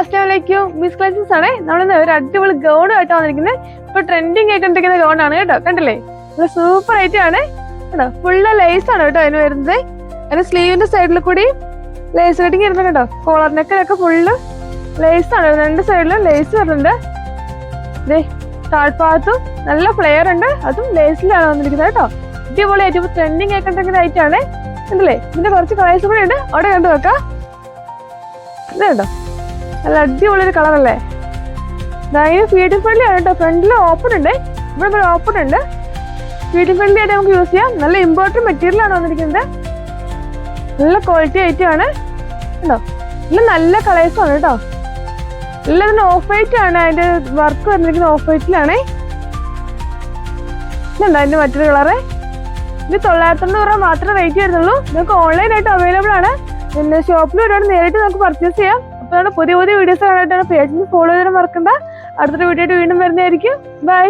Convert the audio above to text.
അസ്സലാമലൈക്കും. Miss collections ആണ്. നമ്മളിന്ന് ഒരു അടിപൊളി ഗൗൺ ആയിട്ടാണ് വന്നിരിക്കുന്നത്. ഇപ്പൊ ട്രെൻഡിങ് ആയിട്ടിരിക്കുന്ന ഗൗൺ ആണ് കേട്ടോ. കണ്ടില്ലേ, നല്ല സൂപ്പർ ആയിട്ട് ആണ് കേട്ടോ. ഫുള്ള് ലേസ് ആണ് കേട്ടോ അതിന് വരുന്നത്. അതിന് സ്ലീവിന്റെ സൈഡിൽ കൂടി ലേസ് കട്ടിങ് വരുന്നത് കേട്ടോ. കോളറിനൊക്കെ ഫുള്ള് ലേസ് ആണ്. രണ്ട് സൈഡിലും ലേസ് വരുന്നുണ്ട്. താഴ്ഭാഗത്തും നല്ല ഫ്ലെയർ ഉണ്ട്, അതും ലേസിലാണ് വന്നിരിക്കുന്നത് കേട്ടോ. അടിപൊളി ആയിട്ട് ഇപ്പൊ ട്രെൻഡിങ് ആയിക്കൊണ്ടിരിക്കുന്ന ഐറ്റാണ്. കണ്ടില്ലേ, ഇതിന്റെ കുറച്ച് കളേഴ്സ് കൂടെ ഉണ്ട്, അവിടെ കണ്ടു വെക്കാം. ഇത് കേട്ടോ, നല്ല അടിപൊളി ഒരു കളറല്ലേ. ഇതിന് ഫീഡിങ് ഫ്രണ്ട്ലി ആണ് കേട്ടോ. ഫ്രണ്ടിൽ ഓപ്പൺ ഉണ്ട്, ഇവിടെ ഓപ്പൺ ഉണ്ട്. ഫീഡിങ് ഫ്രണ്ട്ലി ആയിട്ട് നമുക്ക് യൂസ് ചെയ്യാം. നല്ല ഇമ്പോർട്ടന്റ് മെറ്റീരിയൽ ആണ് വന്നിരിക്കുന്നത്. നല്ല ക്വാളിറ്റി ഐറ്റമാണ് കേട്ടോ. ഇതിൽ നല്ല കളേഴ്സ് ആണ് കേട്ടോ. എല്ലാത്തിനും ഓഫ് വൈറ്റ് ആണ് അതിന്റെ വർക്ക് വന്നിരിക്കുന്നത്. ഓഫ് വൈറ്റിലാണ്. ഇതുണ്ടോ അതിന്റെ മറ്റൊരു കളറ്. ഇത് 990 രൂപ മാത്രമേ റേറ്റ് വരുന്നുള്ളൂ. നിങ്ങൾക്ക് ഓൺലൈൻ ആയിട്ട് അവൈലബിൾ ആണ്. പിന്നെ ഷോപ്പിൽ ഒരുപാട് നേരിട്ട് നമുക്ക് പർച്ചേസ് ചെയ്യാം. അപ്പോൾ നമ്മുടെ പുതിയ വീഡിയോസ് കാണാനായിട്ടാണ് പേജിൽ ഫോളോ ചെയ്താൽ മറക്കണ്ട. അടുത്തൊരു വീഡിയോ ആയിട്ട് വീണ്ടും വരുന്നതായിരിക്കും. ബൈ.